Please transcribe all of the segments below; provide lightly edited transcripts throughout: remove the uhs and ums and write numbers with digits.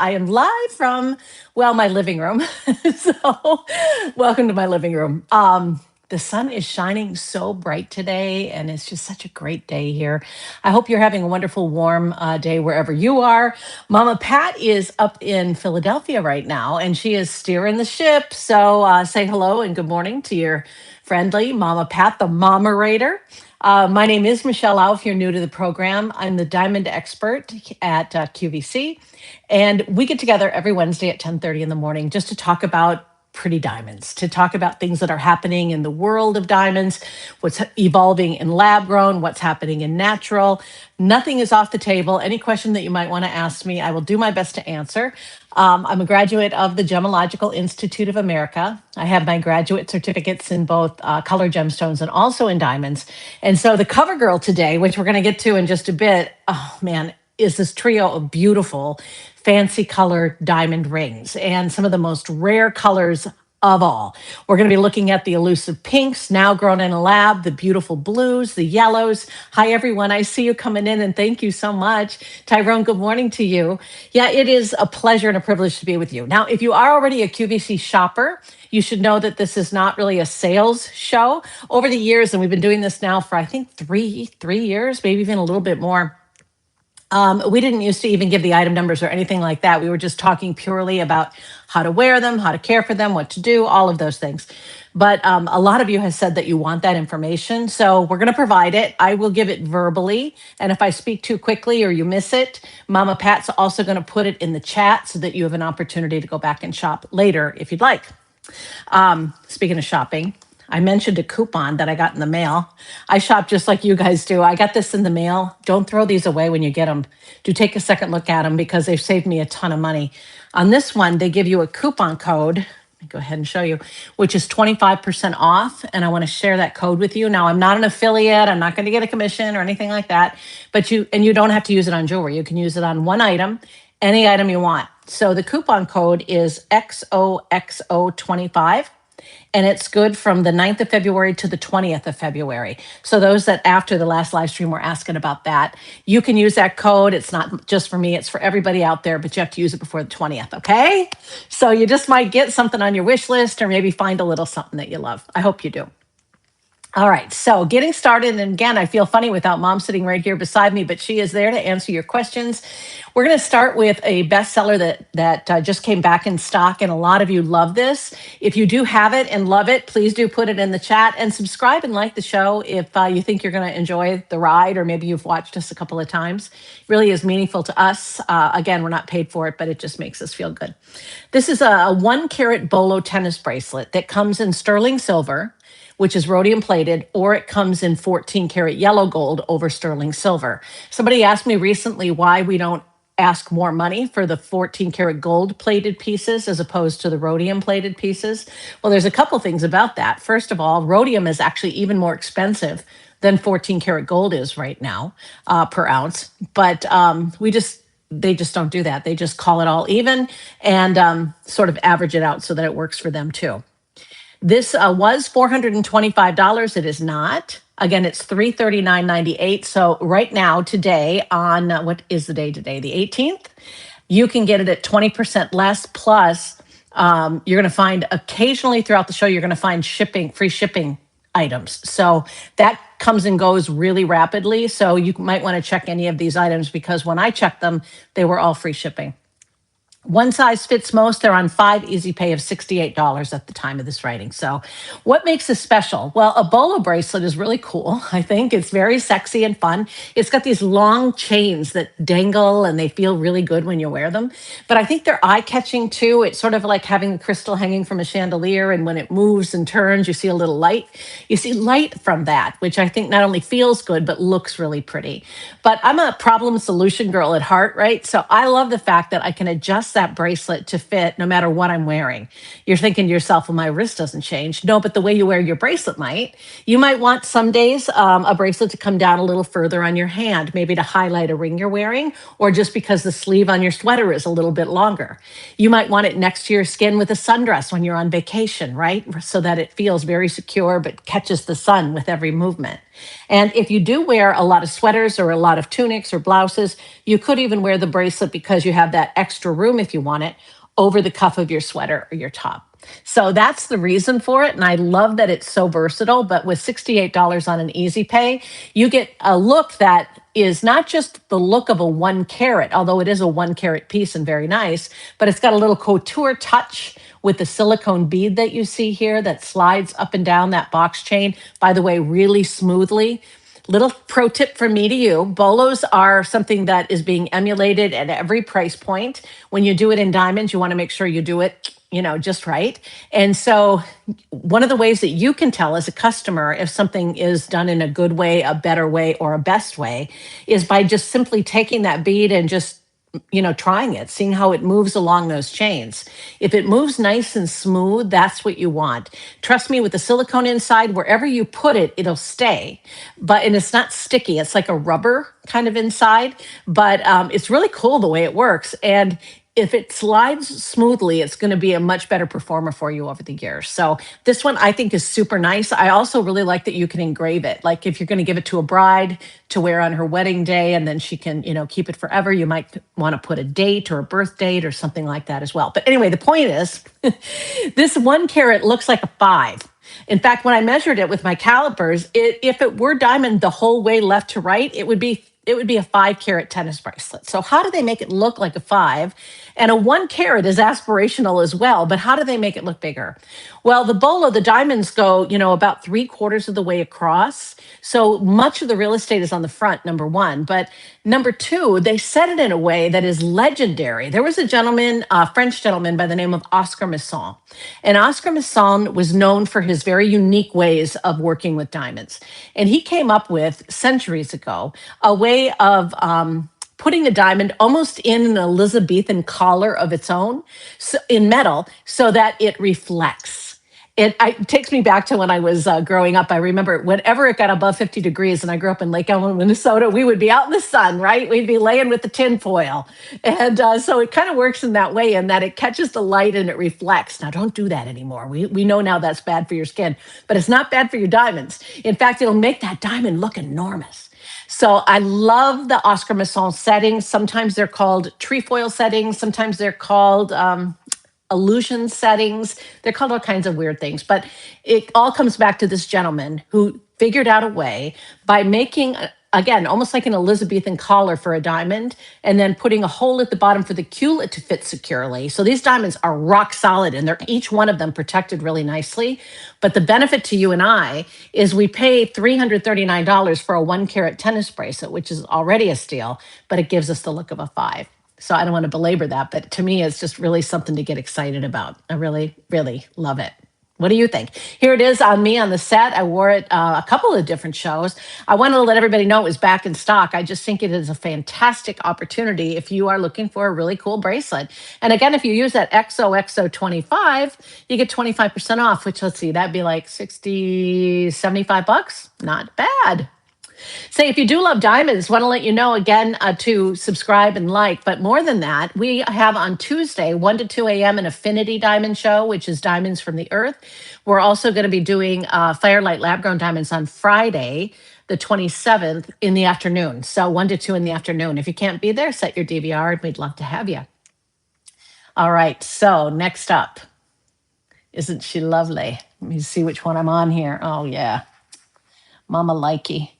I am live from, well, my living room. So, welcome to my living room. The sun is shining so bright today, and it's just such a great day here. I hope you're having a wonderful, warm day wherever you are. Mama Pat is up in Philadelphia right now, and she is steering the ship. So, say hello and good morning to your friendly Mama Pat, the Momerator. My name is Michele Lau. If you're new to the program, I'm the diamond expert at QVC, and we get together every Wednesday at 10:30 in the morning just to talk about pretty diamonds, to talk about things that are happening in the world of diamonds, what's evolving in lab grown, what's happening in natural. Nothing is off the table. Any question that you might want to ask me, I will do my best to answer. I'm a graduate of the Gemological Institute of America. I have my graduate certificates in both color gemstones and also in diamonds. And so the cover girl today, which we're going to get to in just a bit, oh man, is this trio of beautiful, fancy colored diamond rings and some of the most rare colors of all. We're going to be looking at the elusive pinks, now grown in a lab, the beautiful blues, the yellows. Hi, everyone. I see you coming in, and thank you so much. Tyrone, good morning to you. Yeah, it is a pleasure and a privilege to be with you. Now, if you are already a QVC shopper, you should know that this is not really a sales show. Over the years, and we've been doing this now for, I think, three years, maybe even a little bit more. We didn't used to even give the item numbers or anything like that. We were just talking purely about how to wear them, how to care for them, what to do, all of those things. But a lot of you have said that you want that information. So we're going to provide it. I will give it verbally. And if I speak too quickly or you miss it, Mama Pat's also going to put it in the chat so that you have an opportunity to go back and shop later if you'd like. Speaking of shopping, I mentioned a coupon that I got in the mail. I shop just like you guys do. I got this in the mail. Don't throw these away when you get them. Do take a second look at them because they've saved me a ton of money. On this one, they give you a coupon code. Let me go ahead and show you, which is 25% off. And I want to share that code with you. Now, I'm not an affiliate. I'm not going to get a commission or anything like that. But you don't have to use it on jewelry. You can use it on one item, any item you want. So the coupon code is XOXO25. And it's good from the 9th of February to the 20th of February. So those that after the last live stream were asking about that, you can use that code. It's not just for me, it's for everybody out there, but you have to use it before the 20th, okay? So you just might get something on your wish list or maybe find a little something that you love. I hope you do. All right, so getting started, and again, I feel funny without Mom sitting right here beside me, but she is there to answer your questions. We're going to start with a bestseller that just came back in stock, and a lot of you love this. If you do have it and love it, please do put it in the chat and subscribe and like the show if you think you're going to enjoy the ride, or maybe you've watched us a couple of times. It really is meaningful to us. Again, we're not paid for it, but it just makes us feel good. This is a 1-carat bolo tennis bracelet that comes in sterling silver, which is rhodium plated, or it comes in 14 karat yellow gold over sterling silver. Somebody asked me recently why we don't ask more money for the 14 karat gold plated pieces as opposed to the rhodium plated pieces. Well, there's a couple things about that. First of all, rhodium is actually even more expensive than 14 karat gold is right now per ounce. But they just don't do that. They just call it all even and sort of average it out so that it works for them too. This was $425. It is not. Again, it's $339.98. So right now, today, on what is the day today? The 18th, you can get it at 20% less. Plus, you're going to find occasionally throughout the show, you're going to find free shipping items. So that comes and goes really rapidly. So you might want to check any of these items because when I checked them, they were all free shipping. One size fits most. They're on 5 easy pay of $68 at the time of this writing. So what makes this special? Well, a bolo bracelet is really cool. I think it's very sexy and fun. It's got these long chains that dangle and they feel really good when you wear them. But I think they're eye-catching too. It's sort of like having a crystal hanging from a chandelier, and when it moves and turns, you see a little light. You see light from that, which I think not only feels good, but looks really pretty. But I'm a problem solution girl at heart, right? So I love the fact that I can adjust that bracelet to fit no matter what I'm wearing. You're thinking to yourself, well, my wrist doesn't change. No, but the way you wear your bracelet might. You might want some days a bracelet to come down a little further on your hand, maybe to highlight a ring you're wearing, or just because the sleeve on your sweater is a little bit longer. You might want it next to your skin with a sundress when you're on vacation, right? So that it feels very secure but catches the sun with every movement. And if you do wear a lot of sweaters or a lot of tunics or blouses, you could even wear the bracelet because you have that extra room if you want it over the cuff of your sweater or your top. So that's the reason for it. And I love that it's so versatile. But with $68 on an easy pay, you get a look that is not just the look of a 1 carat, although it is a 1 carat piece and very nice, but it's got a little couture touch with the silicone bead that you see here that slides up and down that box chain, by the way, really smoothly. Little pro tip from me to you, bolos are something that is being emulated at every price point. When you do it in diamonds, you want to make sure you do it, just right. And so one of the ways that you can tell as a customer if something is done in a good way, a better way, or a best way is by just simply taking that bead and just trying it, seeing how it moves along those chains. If it moves nice and smooth, that's what you want. Trust me, with the silicone inside, wherever you put it, it'll stay. And it's not sticky. It's like a rubber kind of inside, but it's really cool the way it works. And if it slides smoothly, it's going to be a much better performer for you over the years. So this one I think is super nice. I also really like that you can engrave it. Like if you're going to give it to a bride to wear on her wedding day and then she can, keep it forever, you might want to put a date or a birth date or something like that as well. But anyway, the point is this 1 carat looks like a 5. In fact, when I measured it with my calipers, if it were diamond the whole way left to right, it would be a 5 carat tennis bracelet. So how do they make it look like a 5? And a 1 carat is aspirational as well, but how do they make it look bigger? Well, the diamonds go, about 3/4 of the way across. So much of the real estate is on the front, number one. But number two, they set it in a way that is legendary. There was a French gentleman by the name of Oscar Masson. And Oscar Masson was known for his very unique ways of working with diamonds. And he came up with, centuries ago, a way of putting a diamond almost in an Elizabethan collar of its own, in metal, so that it reflects. It takes me back to when I was growing up. I remember whenever it got above 50 degrees, and I grew up in Lake Elmo, Minnesota, we would be out in the sun, right? We'd be laying with the tin foil. And so it kind of works in that way, in that it catches the light and it reflects. Now, don't do that anymore. We know now that's bad for your skin, but it's not bad for your diamonds. In fact, it'll make that diamond look enormous. So I love the Oscar Masson settings. Sometimes they're called trefoil settings. Sometimes they're called illusion settings. They're called all kinds of weird things. But it all comes back to this gentleman who figured out a way by making, again, almost like an Elizabethan collar for a diamond, and then putting a hole at the bottom for the culet to fit securely. So these diamonds are rock solid, and they're each one of them protected really nicely. But the benefit to you and I is we pay $339 for a 1 carat tennis bracelet, which is already a steal, but it gives us the look of a 5. So I don't want to belabor that, but to me, it's just really something to get excited about. I really, really love it. What do you think? Here it is on me on the set. I wore it a couple of different shows. I wanted to let everybody know it was back in stock. I just think it is a fantastic opportunity if you are looking for a really cool bracelet. And again, if you use that XOXO25, you get 25% off, which, let's see, that'd be like 60, $75. Not bad. Say, if you do love diamonds, want to let you know again to subscribe and like. But more than that, we have on Tuesday, 1 to 2 a.m., an Affinity Diamond Show, which is diamonds from the earth. We're also going to be doing Firelight Lab Grown Diamonds on Friday, the 27th, in the afternoon. So 1 to 2 in the afternoon. If you can't be there, set your DVR and we'd love to have you. All right. So next up, isn't she lovely? Let me see which one I'm on here. Oh, yeah. Mama likey.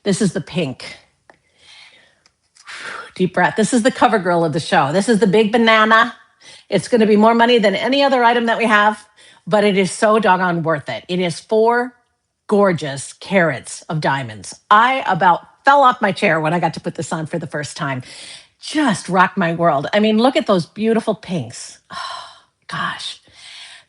This is the pink. Deep breath. This is the cover girl of the show. This is the big banana. It's going to be more money than any other item that we have, but it is so doggone worth it. It is 4 gorgeous carats of diamonds. I about fell off my chair when I got to put this on for the first time. Just rocked my world. I mean, look at those beautiful pinks. Oh, gosh.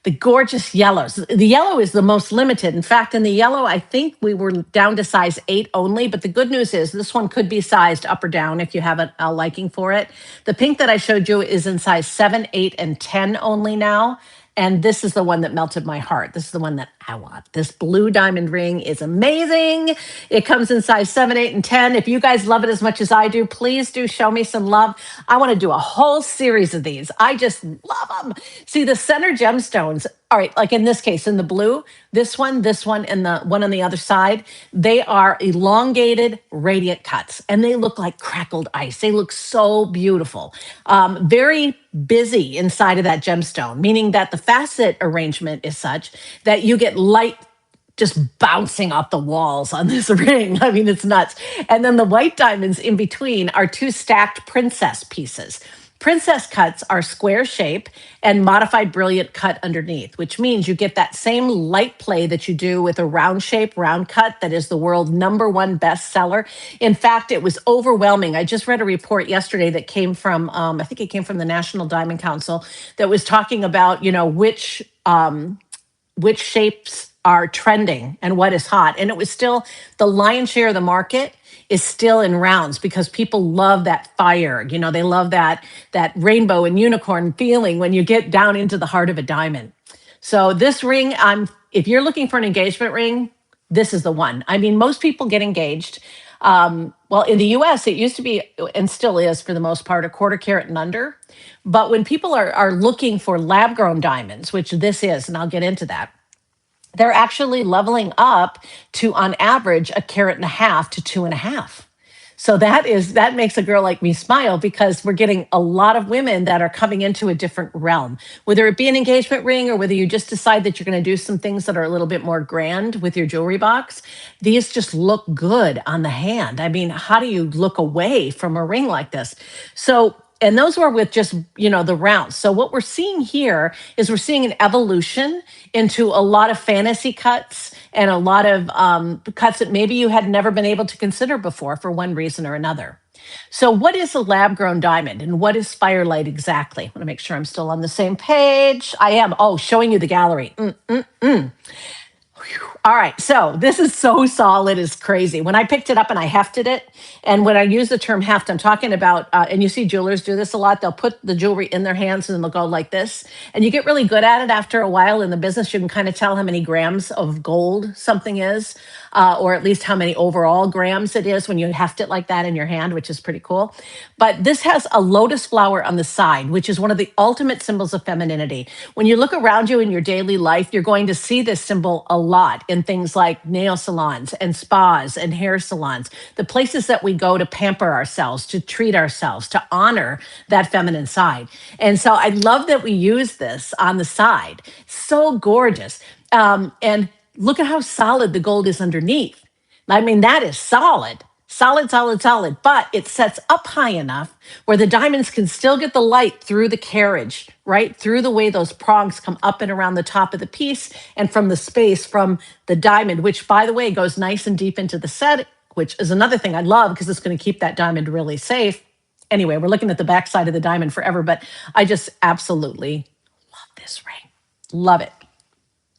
The gorgeous yellows. The yellow is the most limited. In fact, in the yellow, I think we were down to size 8 only. But the good news is this one could be sized up or down if you have a liking for it. The pink that I showed you is in size 7, 8, and 10 only now. And this is the one that melted my heart. This is the one that I want. This blue diamond ring is amazing. It comes in size 7, 8, and 10. If you guys love it as much as I do, please do show me some love. I want to do a whole series of these. I just love them. See, the center gemstones, all right, like in this case, in the blue, this one, and the one on the other side, they are elongated, radiant cuts, and they look like crackled ice. They look so beautiful. Very busy inside of that gemstone, meaning that the facet arrangement is such that you get light just bouncing off the walls on this ring. I mean, it's nuts. And then the white diamonds in between are two stacked princess pieces. Princess cuts are square shape and modified brilliant cut underneath, which means you get that same light play that you do with a round shape, round cut that is the world #1 bestseller. In fact, it was overwhelming. I just read a report yesterday that came from, I think it came from the National Diamond Council, that was talking about, which shapes are trending and what is hot. And it was still the lion's share of the market is still in rounds because people love that fire. They love that rainbow and unicorn feeling when you get down into the heart of a diamond. So this ring, if you're looking for an engagement ring, this is the one. I mean, most people get engaged. Well, in the US, it used to be and still is for the most part a quarter carat and under. But when people are looking for lab grown diamonds, which this is, and I'll get into that, they're actually leveling up to, on average, 1.5 carats to 2.5 carats. So that makes a girl like me smile because we're getting a lot of women that are coming into a different realm, whether it be an engagement ring or whether you just decide that you're going to do some things that are a little bit more grand with your jewelry box. These just look good on the hand. I mean, how do you look away from a ring like this? So, and those were with just, the rounds. So what we're seeing here is we're seeing an evolution into a lot of fantasy cuts and a lot of cuts that maybe you had never been able to consider before for one reason or another. So what is a lab grown diamond and what is Firelight exactly? I want to make sure I'm still on the same page. I am. Oh, showing you the gallery. All right, so this is so solid, it's crazy. When I picked it up and I hefted it, and when I use the term heft, I'm talking about, and you see jewelers do this a lot, they'll put the jewelry in their hands and they'll go like this. And you get really good at it after a while in the business. You can kind of tell how many grams of gold something is, or at least how many overall grams it is when you heft it like that in your hand, which is pretty cool. But this has a lotus flower on the side, which is one of the ultimate symbols of femininity. When you look around you in your daily life, you're going to see this symbol a lot in things like nail salons and spas and hair salons, the places that we go to pamper ourselves, to treat ourselves, to honor that feminine side. And so I love that we use this on the side. So gorgeous. And look at how solid the gold is underneath. I mean, that is solid. Solid, but it sets up high enough where the diamonds can still get the light through the carriage, right? Through the way those prongs come up and around the top of the piece and from the space from the diamond, which, by the way, goes nice and deep into the set, which is another thing I love because it's going to keep that diamond really safe. Anyway, we're looking at the backside of the diamond forever, but I just absolutely love this ring. Love it.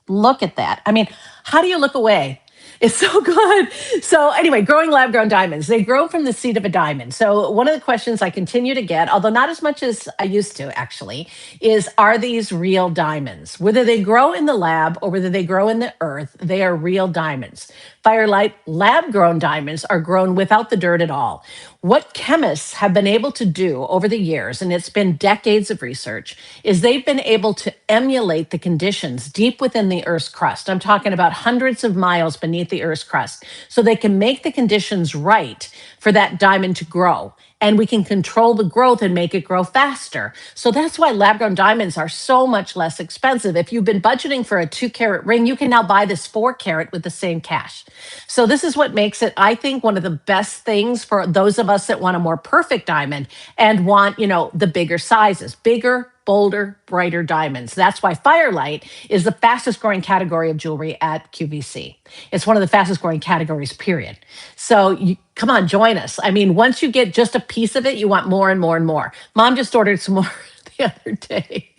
Look at that. I mean, how do you look away? It's so good. So anyway, growing lab grown diamonds. They grow from the seed of a diamond. So one of the questions I continue to get, although not as much as I used to actually, is are these real diamonds? Whether they grow in the lab or whether they grow in the earth, they are real diamonds. Firelight lab grown diamonds are grown without the dirt at all. What chemists have been able to do over the years, and it's been decades of research, is they've been able to emulate the conditions deep within the Earth's crust. I'm talking about hundreds of miles beneath the Earth's crust. So they can make the conditions right for that diamond to grow. And we can control the growth and make it grow faster. So that's why lab-grown diamonds are so much less expensive. If you've been budgeting for a 2-carat ring, you can now buy this 4-carat with the same cash. So this is what makes it, I think, one of the best things for those of us that want a more perfect diamond and want, the bigger sizes, bigger, bolder, brighter diamonds. That's why Firelight is the fastest growing category of jewelry at QVC. It's one of the fastest growing categories, period. So come on, join us. I mean, once you get just a piece of it, you want more and more and more. Mom just ordered some more the other day.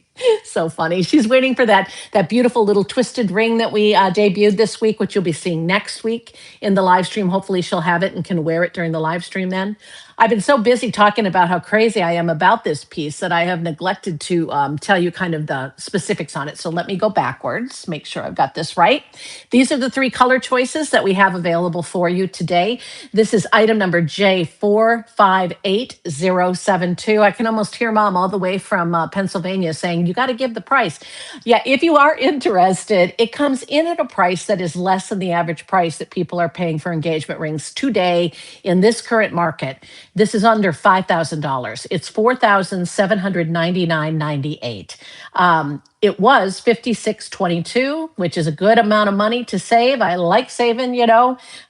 So funny. She's waiting for that beautiful little twisted ring that we debuted this week, which you'll be seeing next week in the live stream. Hopefully she'll have it and can wear it during the live stream then. I've been so busy talking about how crazy I am about this piece that I have neglected to tell you kind of the specifics on it. So let me go backwards, make sure I've got this right. These are the three color choices that we have available for you today. This is item number J458072. I can almost hear Mom all the way from Pennsylvania saying, you got to give the price. Yeah, if you are interested, it comes in at a price that is less than the average price that people are paying for engagement rings today in this current market. This is under $5,000. It's $4,799.98. It was $56.22, which is a good amount of money to save. I like saving,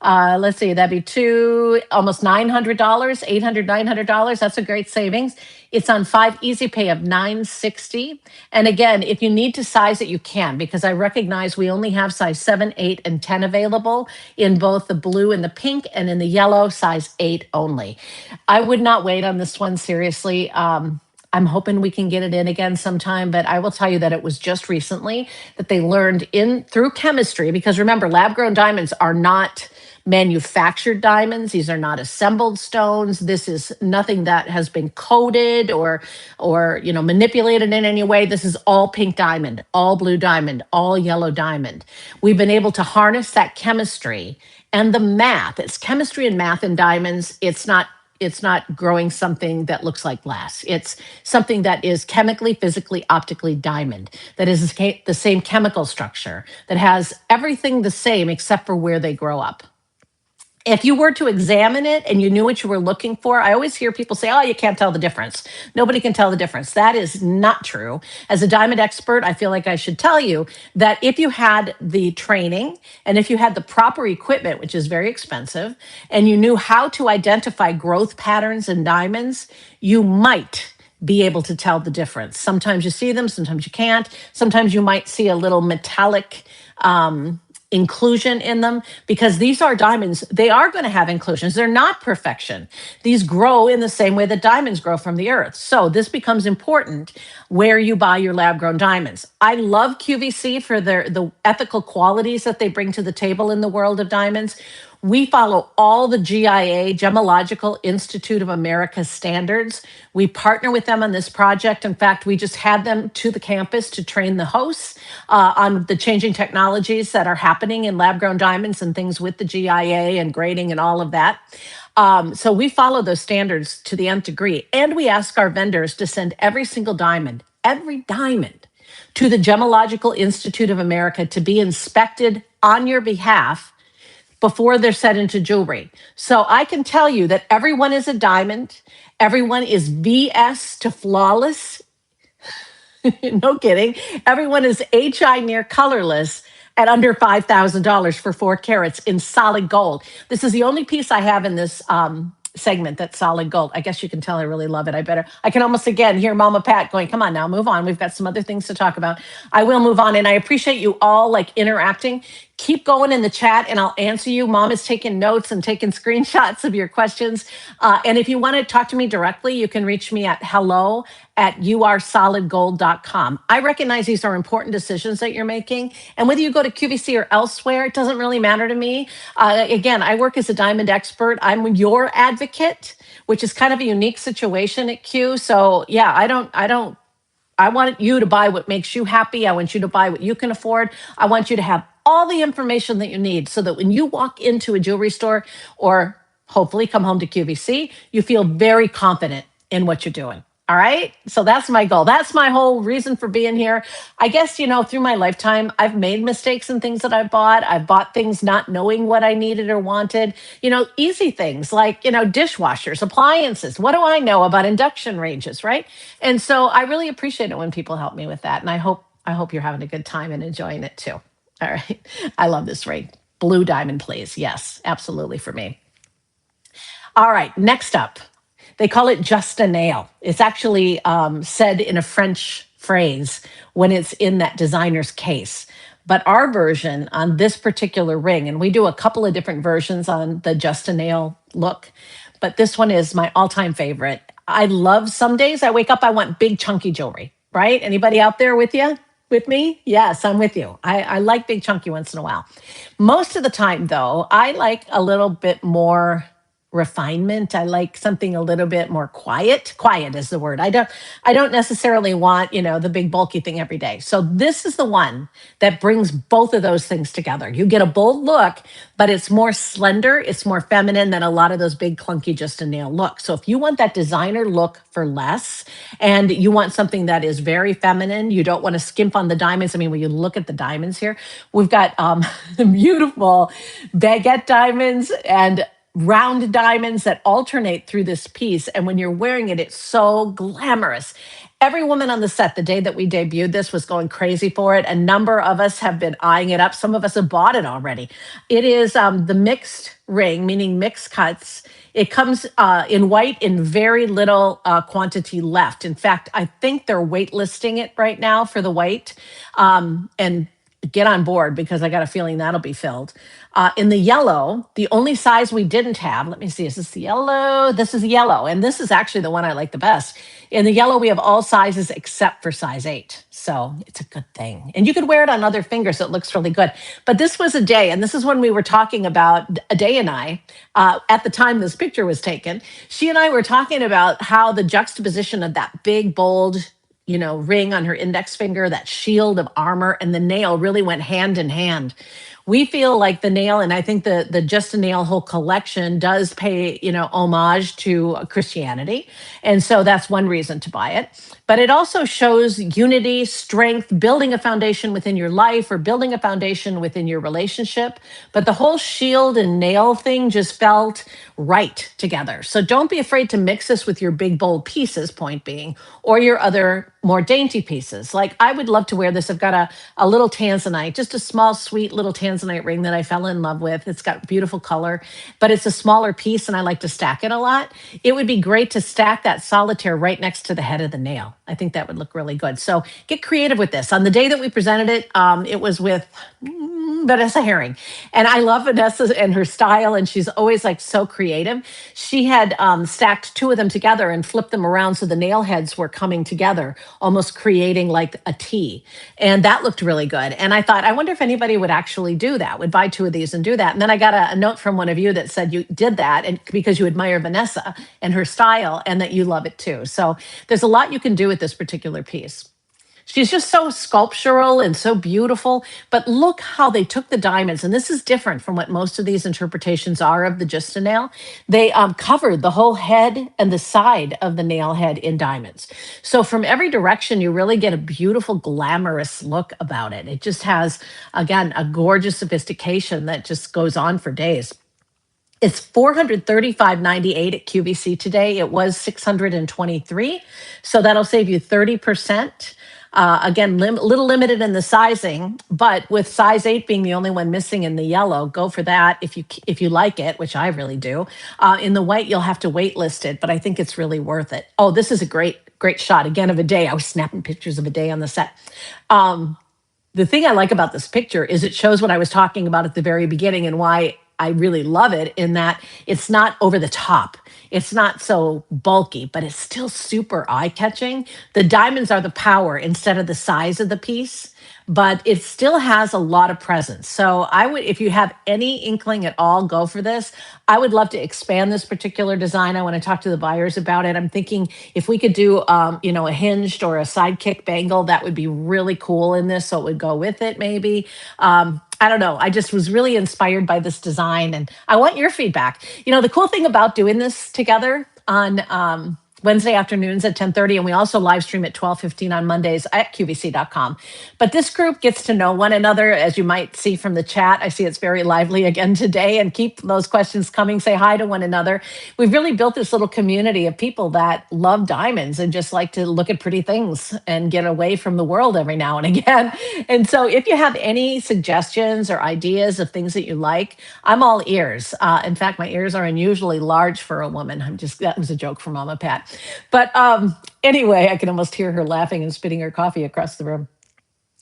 let's see, that'd be almost $900, $800, $900. That's a great savings. It's on 5 easy pay of $960. And again, if you need to size it, you can, because I recognize we only have size 7, 8, and 10 available in both the blue and the pink, and in the yellow, size 8 only. I would not wait on this one, seriously. I'm hoping we can get it in again sometime, but I will tell you that it was just recently that they learned through chemistry, because remember, lab-grown diamonds are not manufactured diamonds. These are not assembled stones. This is nothing that has been coated or manipulated in any way. This is all pink diamond, all blue diamond, all yellow diamond. We've been able to harness that chemistry and the math. It's chemistry and math in diamonds. It's not growing something that looks like glass. It's something that is chemically, physically, optically diamond, that is the same chemical structure, that has everything the same except for where they grow up. If you were to examine it and you knew what you were looking for, I always hear people say, oh, you can't tell the difference. Nobody can tell the difference. That is not true. As a diamond expert, I feel like I should tell you that if you had the training and if you had the proper equipment, which is very expensive, and you knew how to identify growth patterns in diamonds, you might be able to tell the difference. Sometimes you see them, sometimes you can't. Sometimes you might see a little metallic inclusion in them, because these are diamonds. They are going to have inclusions. They're not perfection. These grow in the same way that diamonds grow from the earth. So this becomes important where you buy your lab-grown diamonds. I love QVC for the ethical qualities that they bring to the table in the world of diamonds. We follow all the GIA, Gemological Institute of America standards. We partner with them on this project. In fact, we just had them to the campus to train the hosts on the changing technologies that are happening in lab-grown diamonds and things with the GIA and grading and all of that. So we follow those standards to the nth degree. And we ask our vendors to send every single diamond, to the Gemological Institute of America to be inspected on your behalf before they're set into jewelry. So I can tell you that everyone is a diamond. Everyone is VS to flawless. No kidding. Everyone is HI near colorless at under $5,000 for 4 carats in solid gold. This is the only piece I have in this segment that's solid gold. I guess you can tell I really love it. I can almost again hear Mama Pat going, come on now, move on. We've got some other things to talk about. I will move on. And I appreciate you all interacting. Keep going in the chat and I'll answer you. Mom is taking notes and taking screenshots of your questions. And if you want to talk to me directly, you can reach me at hello@youaresolidgold.com. I recognize these are important decisions that you're making. And whether you go to QVC or elsewhere, it doesn't really matter to me. Again, I work as a diamond expert. I'm your advocate, which is kind of a unique situation at Q. So yeah, I want you to buy what makes you happy. I want you to buy what you can afford. I want you to have all the information that you need so that when you walk into a jewelry store or hopefully come home to QVC, you feel very confident in what you're doing. All right. So that's my goal. That's my whole reason for being here. I guess, through my lifetime, I've made mistakes in things that I've bought. I've bought things not knowing what I needed or wanted, easy things like, dishwashers, appliances. What do I know about induction ranges? Right. And so I really appreciate it when people help me with that. And I hope you're having a good time and enjoying it too. All right. I love this ring. Blue diamond, please. Yes, absolutely for me. All right. Next up. They call it just a nail. It's actually said in a French phrase when it's in that designer's case. But our version on this particular ring, and we do a couple of different versions on the just a nail look, but this one is my all-time favorite. I love, some days I wake up, I want big chunky jewelry, right? Anybody out there with you? With me? Yes, I'm with you. I like big chunky once in a while. Most of the time though, I like a little bit more refinement. I like something a little bit more quiet. Quiet is the word. I don't necessarily want, the big bulky thing every day. So this is the one that brings both of those things together. You get a bold look, but it's more slender, it's more feminine than a lot of those big clunky just a nail looks. So if you want that designer look for less and you want something that is very feminine, you don't want to skimp on the diamonds. I mean, when you look at the diamonds here, we've got beautiful baguette diamonds and round diamonds that alternate through this piece. And when you're wearing it, it's so glamorous. Every woman on the set, the day that we debuted this, was going crazy for it. A number of us have been eyeing it up. Some of us have bought it already. It is the mixed ring, meaning mixed cuts. It comes in white in very little quantity left. In fact, I think they're waitlisting it right now for the white. And get on board because I got a feeling that'll be filled. In the yellow, the only size we didn't have, let me see, is this the yellow? This is the yellow, and this is actually the one I like the best. In the yellow, we have all sizes except for size 8. So it's a good thing. And you could wear it on other fingers. So it looks really good. But this was a day, and this is when we were talking about, Day and I, at the time this picture was taken, she and I were talking about how the juxtaposition of that big, bold, ring on her index finger, that shield of armor, and the nail really went hand in hand. We feel like the nail, and I think the Just a Nail whole collection does pay, homage to Christianity. And so that's one reason to buy it. But it also shows unity, strength, building a foundation within your life or building a foundation within your relationship. But the whole shield and nail thing just felt right together. So don't be afraid to mix this with your big, bold pieces, point being, or your other more dainty pieces. Like I would love to wear this. I've got a little tanzanite, just a small, sweet little tanzanite ring that I fell in love with. It's got beautiful color, but it's a smaller piece and I like to stack it a lot. It would be great to stack that solitaire right next to the head of the nail. I think that would look really good. So get creative with this. On the day that we presented it, it was with Vanessa Herring. And I love Vanessa and her style, and she's always like so creative. She had stacked 2 of them together and flipped them around so the nail heads were coming together, almost creating like a T. And that looked really good. And I thought, I wonder if anybody would actually do that, would buy 2 of these and do that. And then I got a note from one of you that said you did that and because you admire Vanessa and her style and that you love it too. So there's a lot you can do with this particular piece. She's just so sculptural and so beautiful. But look how they took the diamonds. And this is different from what most of these interpretations are of the Just a Nail. They covered the whole head and the side of the nail head in diamonds. So from every direction, you really get a beautiful, glamorous look about it. It just has, again, a gorgeous sophistication that just goes on for days. It's $435.98 at QVC today. It was $623. So that'll save you 30%. Again, little limited in the sizing, but with size 8 being the only one missing in the yellow, go for that if you like it, which I really do. In the white, you'll have to wait list it, but I think it's really worth it. Oh, this is a great shot again of a day. I was snapping pictures of a day on the set. The thing I like about this picture is it shows what I was talking about at the very beginning and why I really love it, in that it's not over the top. It's not so bulky, but it's still super eye-catching. The diamonds are the power instead of the size of the piece, but it still has a lot of presence. So I would, if you have any inkling at all, go for this. I would love to expand this particular design. I want to talk to the buyers about it. I'm thinking if we could do, a hinged or a sidekick bangle, that would be really cool in this. So it would go with it maybe. I don't know. I just was really inspired by this design and I want your feedback. The cool thing about doing this together on Wednesday afternoons at 10:30, and we also live stream at 12:15 on Mondays at QVC.com. But this group gets to know one another, as you might see from the chat. I see it's very lively again today, and keep those questions coming. Say hi to one another. We've really built this little community of people that love diamonds and just like to look at pretty things and get away from the world every now and again. And so if you have any suggestions or ideas of things that you like, I'm all ears. In fact, my ears are unusually large for a woman. That was a joke from Mama Pat. But anyway, I can almost hear her laughing and spitting her coffee across the room.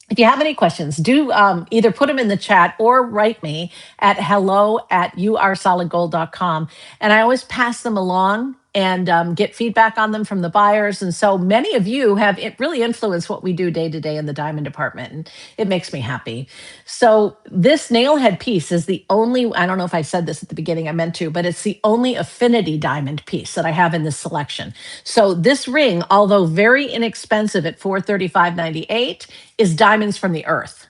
If you have any questions, do either put them in the chat or write me at hello@youaresolidgold.com. And I always pass them along and get feedback on them from the buyers. And so many of you have it really influenced what we do day to day in the diamond department. And it makes me happy. So this nailhead piece is the only, I don't know if I said this at the beginning, I meant to, but it's the only affinity diamond piece that I have in this selection. So this ring, although very inexpensive at $435.98, is diamonds from the earth.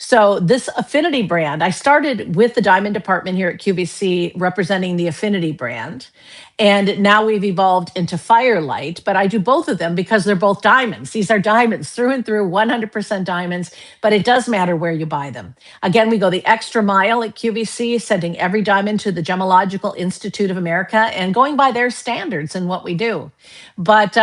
So this affinity brand, I started with the diamond department here at QVC representing the affinity brand. And now we've evolved into Firelight, but I do both of them because they're both diamonds. These are diamonds through and through, 100% diamonds, but it does matter where you buy them. Again, we go the extra mile at QVC, sending every diamond to the Gemological Institute of America and going by their standards in what we do. But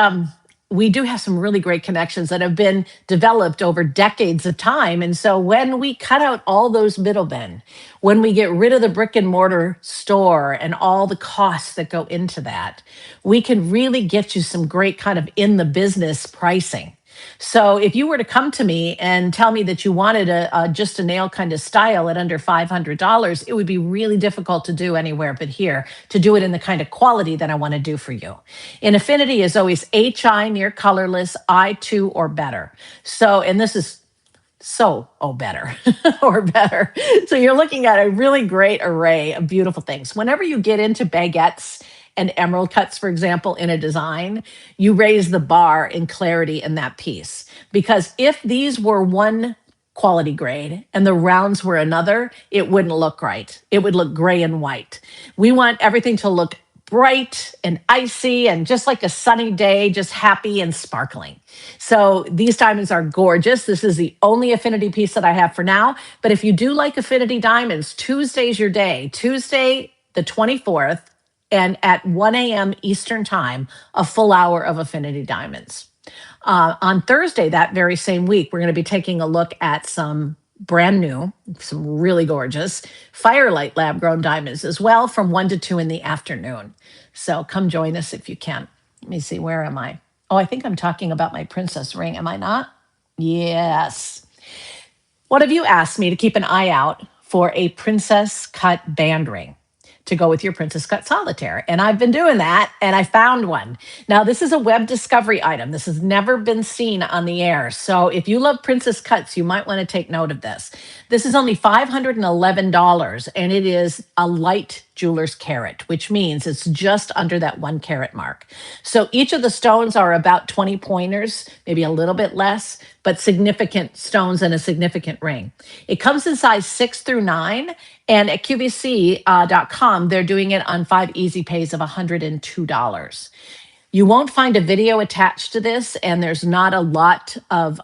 we do have some really great connections that have been developed over decades of time. And so when we cut out all those middlemen, when we get rid of the brick and mortar store and all the costs that go into that, we can really get you some great kind of in the business pricing. So if you were to come to me and tell me that you wanted just a nail kind of style at under $500, it would be really difficult to do anywhere but here, to do it in the kind of quality that I want to do for you. In affinity is always HI, near colorless, I2 or better. So, and this is better or better. So you're looking at a really great array of beautiful things. Whenever you get into baguettes and emerald cuts, for example, in a design, you raise the bar in clarity in that piece. Because if these were one quality grade and the rounds were another, it wouldn't look right. It would look gray and white. We want everything to look bright and icy and just like a sunny day, just happy and sparkling. So these diamonds are gorgeous. This is the only affinity piece that I have for now. But if you do like affinity diamonds, Tuesday's your day. Tuesday, the 24th, and at 1 a.m. Eastern time, a full hour of affinity diamonds. On Thursday, that very same week, we're going to be taking a look at some brand new, some really gorgeous Firelight lab grown diamonds as well from 1 to 2 in the afternoon. So come join us if you can. Let me see, where am I? Oh, I think I'm talking about my princess ring. Am I not? Yes. One of you asked me to keep an eye out for a princess cut band ring to go with your princess cut solitaire. And I've been doing that and I found one. Now, this is a web discovery item. This has never been seen on the air. So if you love princess cuts, you might want to take note of this. This is only $511 and it is a light jeweler's carat, which means it's just under that 1 carat mark. So each of the stones are about 20 pointers, maybe a little bit less, but significant stones and a significant ring. It comes in size 6 through 9, and at QVC.com, they're doing it on 5 easy pays of $102. You won't find a video attached to this, and there's not a lot of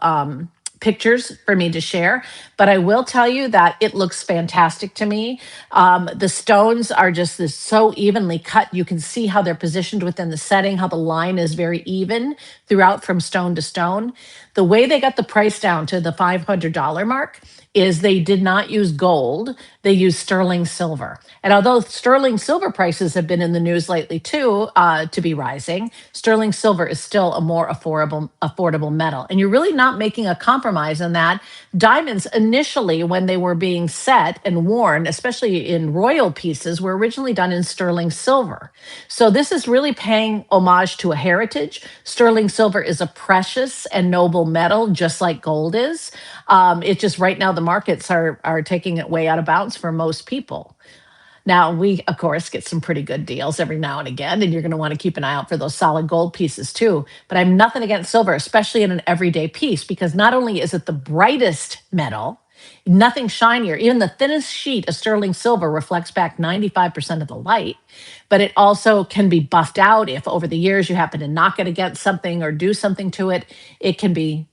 pictures for me to share, but I will tell you that it looks fantastic to me. The stones are just so evenly cut. You can see how they're positioned within the setting, how the line is very even throughout from stone to stone. The way they got the price down to the $500 mark is they did not use gold, they used sterling silver. And although sterling silver prices have been in the news lately too, to be rising, sterling silver is still a more affordable metal. And you're really not making a compromise on that. Diamonds initially, when they were being set and worn, especially in royal pieces, were originally done in sterling silver. So this is really paying homage to a heritage. Sterling silver is a precious and noble metal, just like gold is. It just right now the markets are taking it way out of bounds for most people. Now, we, of course, get some pretty good deals every now and again, and you're going to want to keep an eye out for those solid gold pieces too. But I'm nothing against silver, especially in an everyday piece, because not only is it the brightest metal, nothing shinier. Even the thinnest sheet of sterling silver reflects back 95% of the light, but it also can be buffed out if over the years you happen to knock it against something or do something to it. It can be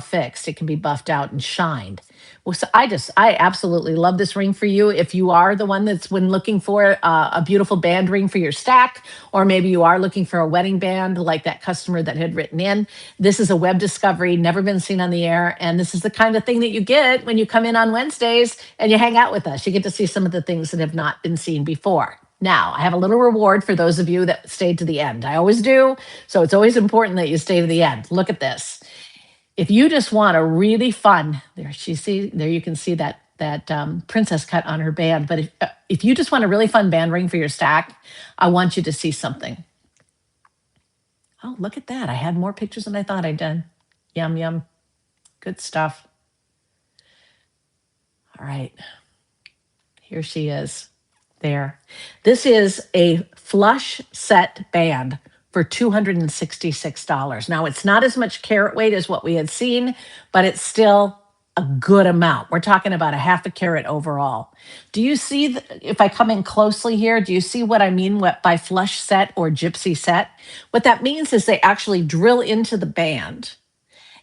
fixed. It can be buffed out and shined. Well, so I absolutely love this ring for you. If you are the one that's been looking for a beautiful band ring for your stack, or maybe you are looking for a wedding band like that customer that had written in, this is a web discovery, never been seen on the air. And this is the kind of thing that you get when you come in on Wednesdays and you hang out with us. You get to see some of the things that have not been seen before. Now, I have a little reward for those of you that stayed to the end. I always do. So it's always important that you stay to the end. Look at this. If you just want a really fun, there you can see that princess cut on her band. But if you just want a really fun band ring for your stack, I want you to see something. Oh, look at that. I had more pictures than I thought I did. Yum, yum. Good stuff. All right. Here she is. There. This is a flush set band for $266. Now, it's not as much carat weight as what we had seen, but it's still a good amount. We're talking about a half a carat overall. Do you see, if I come in closely here, do you see what I mean by flush set or gypsy set? What that means is they actually drill into the band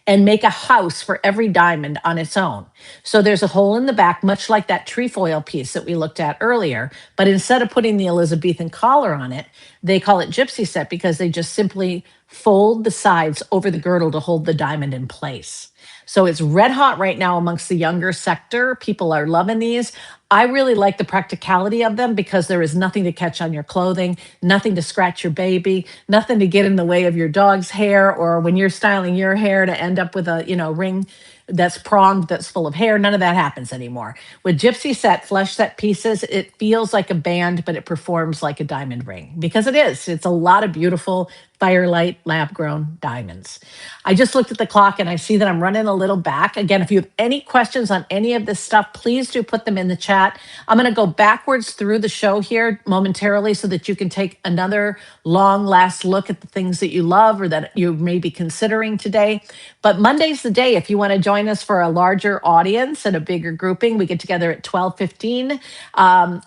and make a house for every diamond on its own. So there's a hole in the back, much like that trefoil piece that we looked at earlier. But instead of putting the Elizabethan collar on it, they call it gypsy set because they just simply fold the sides over the girdle to hold the diamond in place. So it's red hot right now amongst the younger sector. People are loving these. I really like the practicality of them because there is nothing to catch on your clothing, nothing to scratch your baby, nothing to get in the way of your dog's hair, or when you're styling your hair to end up with a, ring that's pronged, that's full of hair. None of that happens anymore. With gypsy set, flesh set pieces, it feels like a band, but it performs like a diamond ring because it is. It's a lot of beautiful Firelight lab grown diamonds. I just looked at the clock and I see that I'm running a little back. Again, if you have any questions on any of this stuff, please do put them in the chat. I'm going to go backwards through the show here momentarily so that you can take another long last look at the things that you love or that you may be considering today. But Monday's the day if you want to join us for a larger audience and a bigger grouping. We get together at 12:15.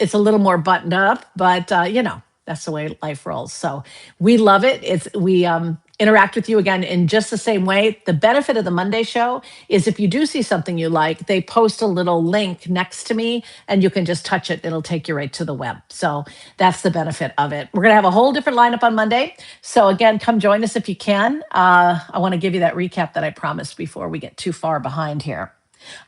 It's a little more buttoned up, but that's the way life rolls. So we love it. We interact with you again in just the same way. The benefit of the Monday show is if you do see something you like, they post a little link next to me and you can just touch it. It'll take you right to the web. So that's the benefit of it. We're going to have a whole different lineup on Monday. So again, come join us if you can. I want to give you that recap that I promised before we get too far behind here.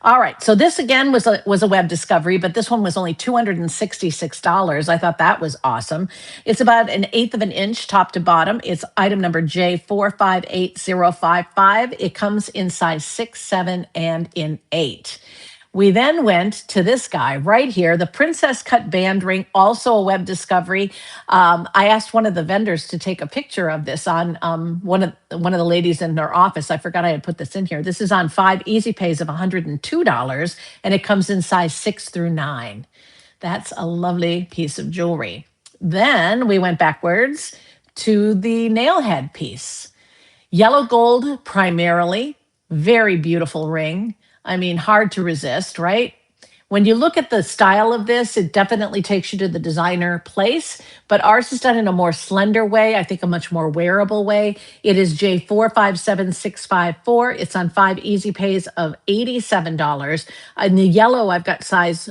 All right. So this again was a web discovery, but this one was only $266. I thought that was awesome. It's about 1/8 of an inch top to bottom. It's item number J458055. It comes in size 6, 7, and in 8. We then went to this guy right here, the Princess Cut Band Ring, also a web discovery. I asked one of the vendors to take a picture of this on one of the ladies in their office. I forgot I had put this in here. This is on 5 easy pays of $102, and it comes in size 6 through 9. That's a lovely piece of jewelry. Then we went backwards to the nail head piece. Yellow gold primarily, very beautiful ring. I mean, hard to resist, right? When you look at the style of this, it definitely takes you to the designer place, but ours is done in a more slender way, I think a much more wearable way. It is J457654. It's on 5 easy pays of $87. In the yellow, I've got size,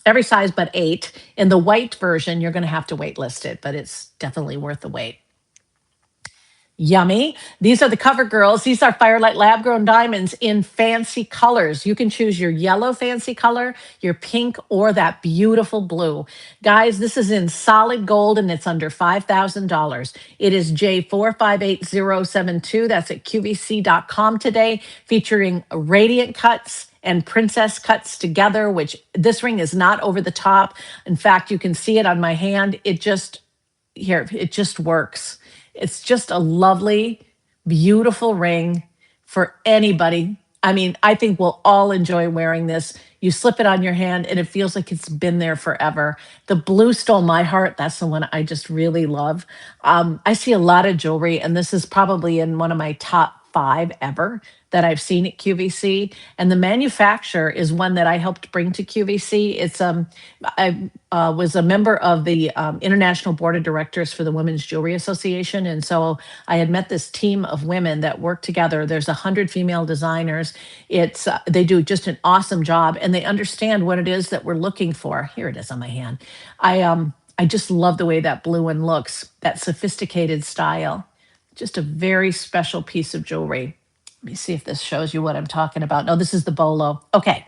every size but 8. In the white version, you're going to have to wait list it, but it's definitely worth the wait. Yummy. These are the cover girls. These are Firelight lab grown diamonds in fancy colors. You can choose your yellow fancy color, your pink, or that beautiful blue. Guys, this is in solid gold and it's under $5,000. It is J458072. That's at QVC.com today, featuring radiant cuts and princess cuts together, which this ring is not over the top. In fact, you can see it on my hand. It just works. It's just a lovely, beautiful ring for anybody. I mean, I think we'll all enjoy wearing this. You slip it on your hand and it feels like it's been there forever. The blue stole my heart. That's the one I just really love. I see a lot of jewelry, and this is probably in one of my top 5 ever that I've seen at QVC. And the manufacturer is one that I helped bring to QVC. It's I was a member of the International Board of Directors for the Women's Jewelry Association. And so I had met this team of women that work together. There's 100 female designers. They do just an awesome job, and they understand what it is that we're looking for. Here it is on my hand. I just love the way that blue one looks, that sophisticated style. Just a very special piece of jewelry. Let me see if this shows you what I'm talking about. No, this is the bolo. Okay,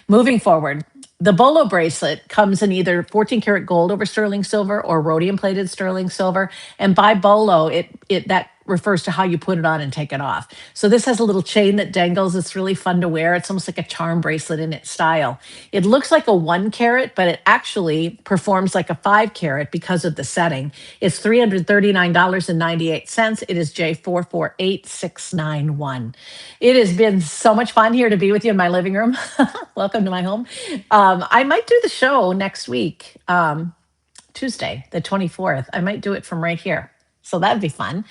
moving forward. The bolo bracelet comes in either 14 karat gold over sterling silver or rhodium plated sterling silver. And by bolo, that refers to how you put it on and take it off. So this has a little chain that dangles. It's really fun to wear. It's almost like a charm bracelet in its style. It looks like a 1 carat, but it actually performs like a 5 carat because of the setting. It's $339.98. It is J448691. It has been so much fun here to be with you in my living room. Welcome to my home. I might do the show next week, Tuesday, the 24th. I might do it from right here. So that'd be fun.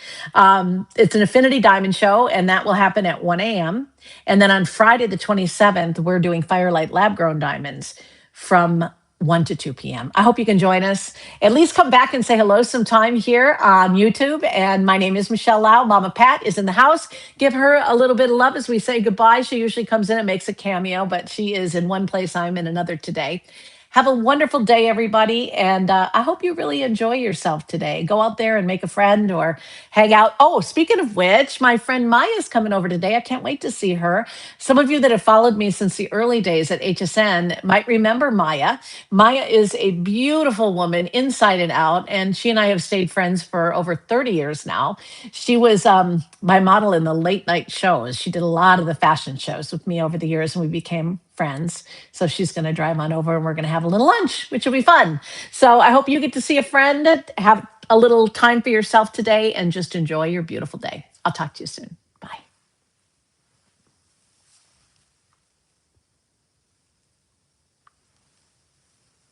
It's an Affinity Diamond Show, and that will happen at 1 a.m. And then on Friday, the 27th, we're doing Firelight Lab Grown Diamonds from 1 to 2 p.m. I hope you can join us. At least come back and say hello sometime here on YouTube. And my name is Michele Lau. Mama Pat is in the house. Give her a little bit of love as we say goodbye. She usually comes in and makes a cameo, but she is in one place. I'm in another today. Have a wonderful day, everybody. And I hope you really enjoy yourself today. Go out there and make a friend or hang out. Oh, speaking of which, my friend Maya is coming over today. I can't wait to see her. Some of you that have followed me since the early days at HSN might remember Maya. Maya is a beautiful woman inside and out. And she and I have stayed friends for over 30 years now. She was my model in the late night shows. She did a lot of the fashion shows with me over the years, and we became friends. So she's going to drive on over and we're going to have a little lunch, which will be fun. So I hope you get to see a friend, have a little time for yourself today, and just enjoy your beautiful day. I'll talk to you soon.